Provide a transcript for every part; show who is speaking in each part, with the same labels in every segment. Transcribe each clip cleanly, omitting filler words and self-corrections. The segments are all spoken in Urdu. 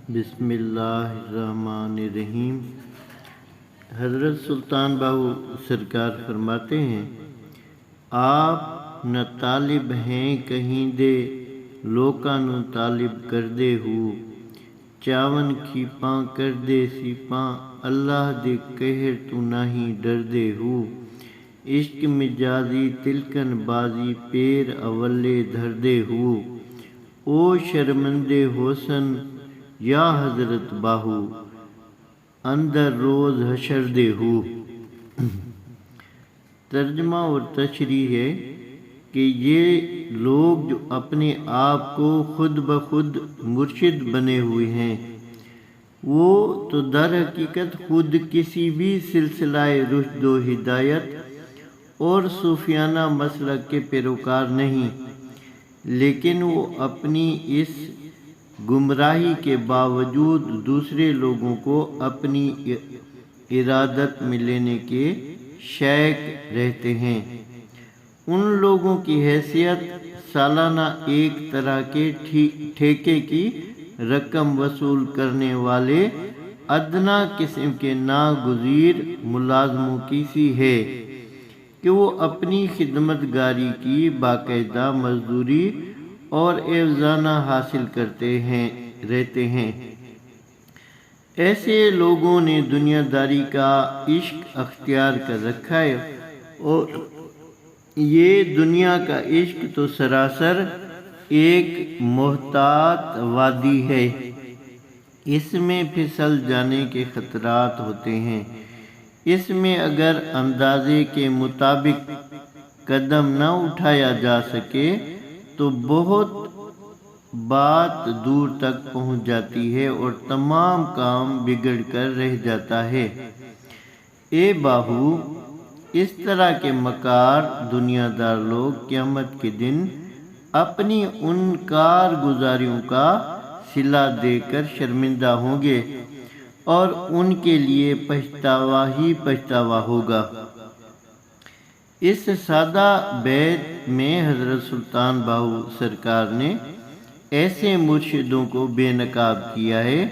Speaker 1: بسم اللہ الرحمن الرحیم۔ حضرت سلطان باہو سرکار فرماتے ہیں، آپ نہ طالب ہیں کہیں دے لوکاں نو طالب کر دے ہو، چاون کھیپاں کر دے سیپاں اللہ دے قہر تو نہیں ڈر دے ہو، عشق مجازی تلکن بازی پیر اولے دھر دے ہو، او شرمندے حسن یا حضرت باہو اندر روز حشر دے ہو۔ ترجمہ اور تشریح ہے کہ یہ لوگ جو اپنے آپ کو خود بخود مرشد بنے ہوئے ہیں، وہ تو در حقیقت خود کسی بھی سلسلہ رشد و ہدایت اور صوفیانہ مسلک کے پیروکار نہیں، لیکن وہ اپنی اس گمراہی کے باوجود دوسرے لوگوں کو اپنی ارادت میں لینے کے شائق رہتے ہیں۔ ان لوگوں کی حیثیت سالانہ ایک طرح کے ٹھیکے کی رقم وصول کرنے والے ادنیٰ قسم کے ناگزیر ملازموں کی سی ہے کہ وہ اپنی خدمت گاری کی باقاعدہ مزدوری اور اعوزانہ حاصل کرتے رہتے ہیں۔ ایسے لوگوں نے دنیا داری کا عشق اختیار کر رکھا ہے، اور یہ دنیا کا عشق تو سراسر ایک محتاط وادی ہے، اس میں پھسل جانے کے خطرات ہوتے ہیں۔ اس میں اگر اندازے کے مطابق قدم نہ اٹھایا جا سکے تو بہت بات دور تک پہنچ جاتی ہے اور تمام کام بگڑ کر رہ جاتا ہے۔ اے باہو، اس طرح کے مکار دنیا دار لوگ قیامت کے دن اپنی ان کارگزاریوں کا صلہ دے کر شرمندہ ہوں گے اور ان کے لیے پچھتاوا ہی پچھتاوا ہوگا۔ اس سادہ بیت میں حضرت سلطان باہو سرکار نے ایسے مرشدوں کو بے نقاب کیا ہے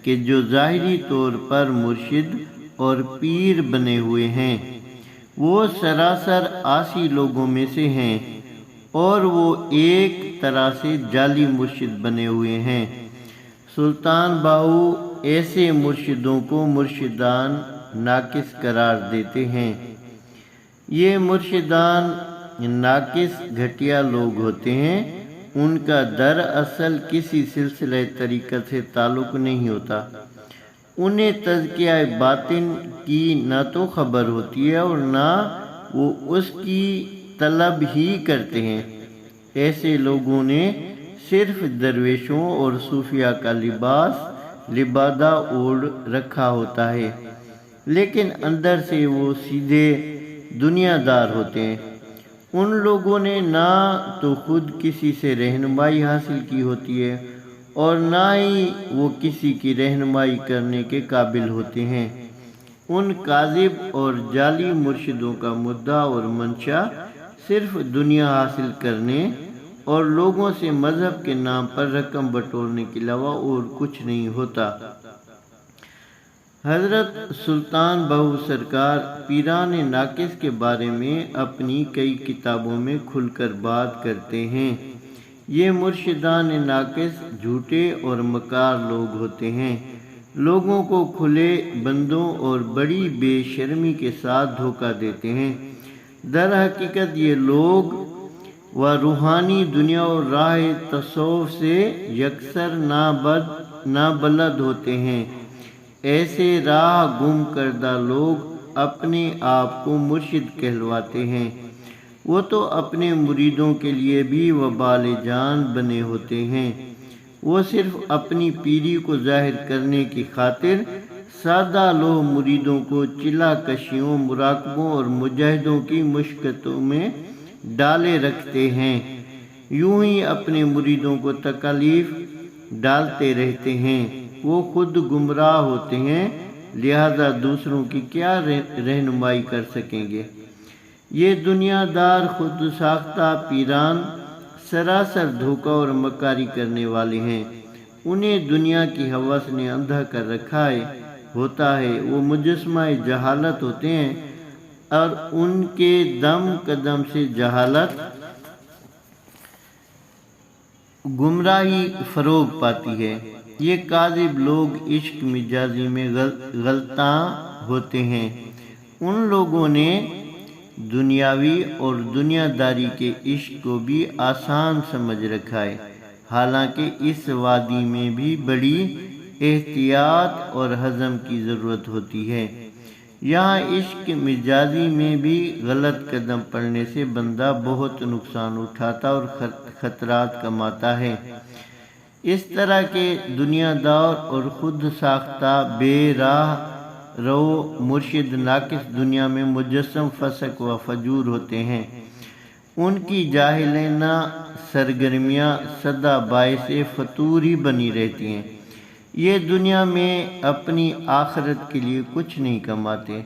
Speaker 1: کہ جو ظاہری طور پر مرشد اور پیر بنے ہوئے ہیں، وہ سراسر عاصی لوگوں میں سے ہیں، اور وہ ایک طرح سے جعلی مرشد بنے ہوئے ہیں۔ سلطان باہو ایسے مرشدوں کو مرشدان ناقص قرار دیتے ہیں۔ یہ مرشدان ناقص گھٹیا لوگ ہوتے ہیں، ان کا دراصل کسی سلسلہ طریقت سے تعلق نہیں ہوتا، انہیں تزکیہ باطن کی نہ تو خبر ہوتی ہے اور نہ وہ اس کی طلب ہی کرتے ہیں۔ ایسے لوگوں نے صرف درویشوں اور صوفیاء کا لبادہ اوڑھ رکھا ہوتا ہے، لیکن اندر سے وہ سیدھے دنیا دار ہوتے ہیں۔ ان لوگوں نے نہ تو خود کسی سے رہنمائی حاصل کی ہوتی ہے اور نہ ہی وہ کسی کی رہنمائی کرنے کے قابل ہوتے ہیں۔ ان کاذب اور جعلی مرشدوں کا مدعا اور منشا صرف دنیا حاصل کرنے اور لوگوں سے مذہب کے نام پر رقم بٹورنے کے علاوہ اور کچھ نہیں ہوتا۔ حضرت سلطان باہو سرکار پیران ناقص کے بارے میں اپنی کئی کتابوں میں کھل کر بات کرتے ہیں۔ یہ مرشدان ناقص جھوٹے اور مکار لوگ ہوتے ہیں، لوگوں کو کھلے بندوں اور بڑی بے شرمی کے ساتھ دھوکہ دیتے ہیں۔ در حقیقت یہ لوگ و روحانی دنیا اور راہ تصوف سے یکسر نابلد ہوتے ہیں۔ ایسے راہ گم کردہ لوگ اپنے آپ کو مرشد کہلواتے ہیں، وہ تو اپنے مریدوں کے لیے بھی وبال جان بنے ہوتے ہیں۔ وہ صرف اپنی پیری کو ظاہر کرنے کی خاطر سادہ لوح مریدوں کو چلا کشیوں، مراقبوں اور مجاہدوں کی مشقتوں میں ڈالے رکھتے ہیں، یوں ہی اپنے مریدوں کو تکالیف ڈالتے رہتے ہیں۔ وہ خود گمراہ ہوتے ہیں، لہذا دوسروں کی کیا رہنمائی کر سکیں گے۔ یہ دنیا دار خود ساختہ پیران سراسر دھوکہ اور مکاری کرنے والے ہیں۔ انہیں دنیا کی ہوس نے اندھا کر رکھا ہوتا ہے، وہ مجسمہ جہالت ہوتے ہیں اور ان کے دم قدم سے جہالت گمراہی فروغ پاتی ہے۔ یہ کاذب لوگ عشق مجازی میں غلطاں ہوتے ہیں۔ ان لوگوں نے دنیاوی اور دنیا داری کے عشق کو بھی آسان سمجھ رکھا ہے، حالانکہ اس وادی میں بھی بڑی احتیاط اور حزم کی ضرورت ہوتی ہے۔ یہاں عشق مجازی میں بھی غلط قدم پڑنے سے بندہ بہت نقصان اٹھاتا اور خطرات کماتا ہے۔ اس طرح کے دنیا دار اور خود ساختہ بے راہ رو مرشد ناقص دنیا میں مجسم فسق و فجور ہوتے ہیں۔ ان کی جاہلانہ سرگرمیاں سدا باعث فتور ہی بنی رہتی ہیں۔ یہ دنیا میں اپنی آخرت کے لیے کچھ نہیں کماتے،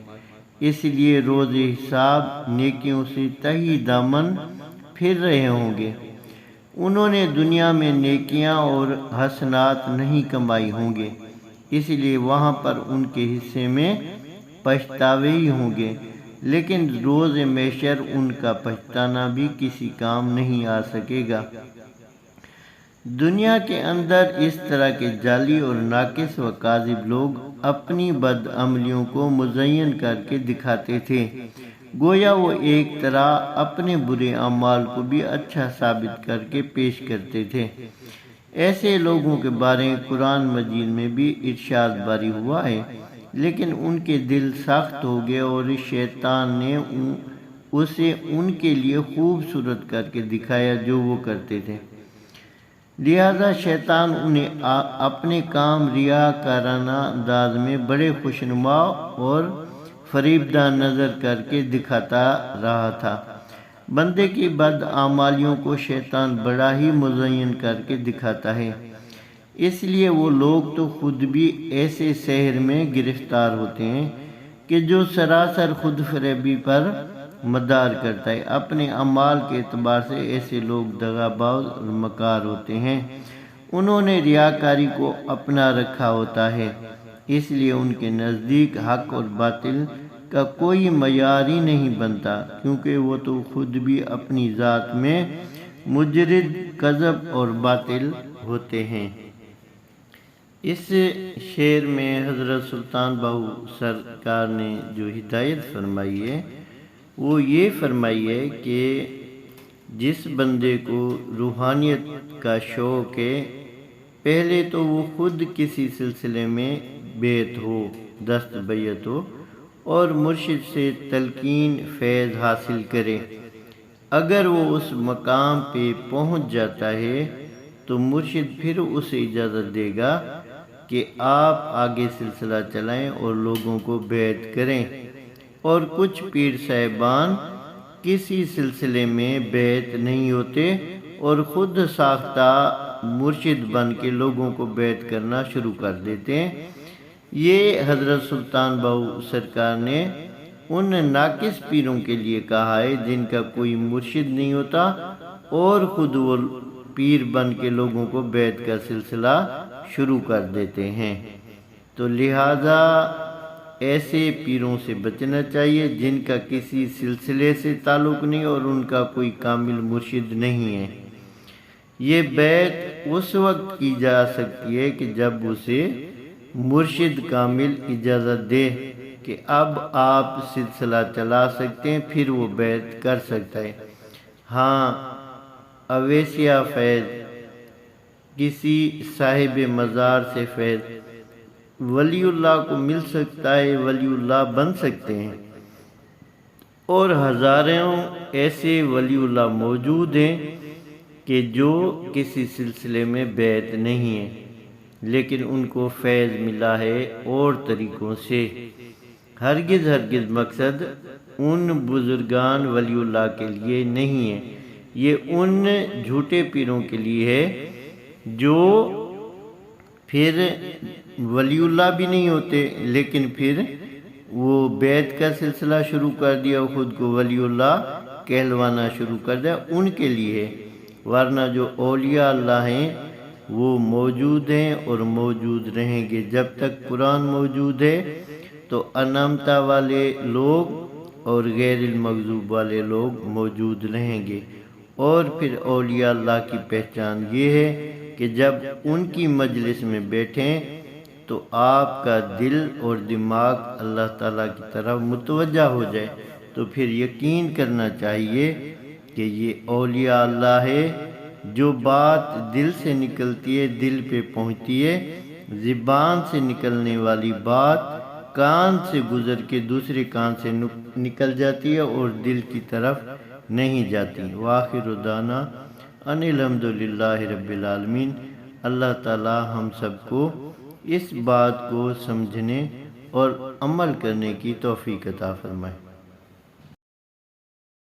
Speaker 1: اس لیے روز حساب نیکیوں سے تہی دامن پھر رہے ہوں گے۔ انہوں نے دنیا میں نیکیاں اور حسنات نہیں کمائی ہوں گے، اس لیے وہاں پر ان کے حصے میں پچھتاوے ہی ہوں گے، لیکن روز محشر ان کا پچھتانا بھی کسی کام نہیں آ سکے گا۔ دنیا کے اندر اس طرح کے جعلی اور ناقص و کاذب لوگ اپنی بد عملیوں کو مزین کر کے دکھاتے تھے، گویا وہ ایک طرح اپنے برے اعمال کو بھی اچھا ثابت کر کے پیش کرتے تھے۔ ایسے لوگوں کے بارے قرآن مجید میں بھی ارشاد باری ہوا ہے، لیکن ان کے دل سخت ہو گئے اور شیطان نے اسے ان کے لیے خوبصورت کر کے دکھایا جو وہ کرتے تھے، لہذا شیطان انہیں اپنے کام ریاکارانہ انداز میں بڑے خوشنما اور فریبدہ نظر کر کے دکھاتا رہا تھا۔ بندے کی بد اعمالیوں کو شیطان بڑا ہی مزین کر کے دکھاتا ہے، اس لیے وہ لوگ تو خود بھی ایسے سحر میں گرفتار ہوتے ہیں کہ جو سراسر خود فریبی پر مدار کرتا ہے۔ اپنے اعمال کے اعتبار سے ایسے لوگ دغاباز اور مکار ہوتے ہیں۔ انہوں نے ریاکاری کو اپنا رکھا ہوتا ہے، اس لیے ان کے نزدیک حق اور باطل کا کوئی معیار ہی نہیں بنتا، کیونکہ وہ تو خود بھی اپنی ذات میں مجرد کذب اور باطل ہوتے ہیں۔ اس شعر میں حضرت سلطان باہو سرکار نے جو ہدایت فرمائی ہے وہ یہ فرمائی ہے کہ جس بندے کو روحانیت کا شوق ہے، پہلے تو وہ خود کسی سلسلے میں بیعت ہو، دست بیعت ہو اور مرشد سے تلقین فیض حاصل کرے۔ اگر وہ اس مقام پہ پہنچ جاتا ہے تو مرشد پھر اسے اجازت دے گا کہ آپ آگے سلسلہ چلائیں اور لوگوں کو بیعت کریں۔ اور کچھ پیر صاحبان کسی سلسلے میں بیعت نہیں ہوتے اور خود ساختہ مرشد بن کے لوگوں کو بیعت کرنا شروع کر دیتے ہیں۔ یہ حضرت سلطان باہو سرکار نے ان ناقص پیروں کے لیے کہا ہے جن کا کوئی مرشد نہیں ہوتا اور خود وہ پیر بن کے لوگوں کو بیعت کا سلسلہ شروع کر دیتے ہیں۔ تو لہذا ایسے پیروں سے بچنا چاہیے جن کا کسی سلسلے سے تعلق نہیں اور ان کا کوئی کامل مرشد نہیں ہے۔ یہ بیعت اس وقت کی جا سکتی ہے کہ جب اسے مرشد کامل اجازت دے کہ اب آپ سلسلہ چلا سکتے ہیں، پھر وہ بیعت کر سکتا ہے۔ ہاں، اویسیہ فیض، کسی صاحب مزار سے فیض ولی اللہ کو مل سکتا ہے، ولی اللہ بن سکتے ہیں، اور ہزاروں ایسے ولی اللہ موجود ہیں کہ جو کسی سلسلے میں بیعت نہیں ہیں لیکن ان کو فیض ملا ہے اور طریقوں سے۔ ہرگز مقصد ان بزرگان ولی اللہ کے لیے نہیں ہے، یہ ان جھوٹے پیروں کے لیے ہے جو پھر ولی اللہ بھی نہیں ہوتے لیکن پھر وہ بیعت کا سلسلہ شروع کر دیا اور خود کو ولی اللہ کہلوانا شروع کر دیا، ان کے لیے۔ ورنہ جو اولیاء اللہ ہیں وہ موجود ہیں اور موجود رہیں گے۔ جب تک قرآن موجود ہے تو انعمتا والے لوگ اور غیر المغضوب والے لوگ موجود رہیں گے۔ اور پھر اولیاء اللہ کی پہچان یہ ہے کہ جب ان کی مجلس میں بیٹھیں تو آپ کا دل اور دماغ اللہ تعالیٰ کی طرف متوجہ ہو جائے، تو پھر یقین کرنا چاہیے کہ یہ اولیاء اللہ ہے۔ جو بات دل سے نکلتی ہے دل پہ پہنچتی ہے، زبان سے نکلنے والی بات کان سے گزر کے دوسرے کان سے نکل جاتی ہے اور دل کی طرف نہیں جاتی۔ وآخر دعوانا ان الحمدللہ رب العالمین۔ اللہ تعالی ہم سب کو اس بات کو سمجھنے اور عمل کرنے کی توفیق عطا فرمائے۔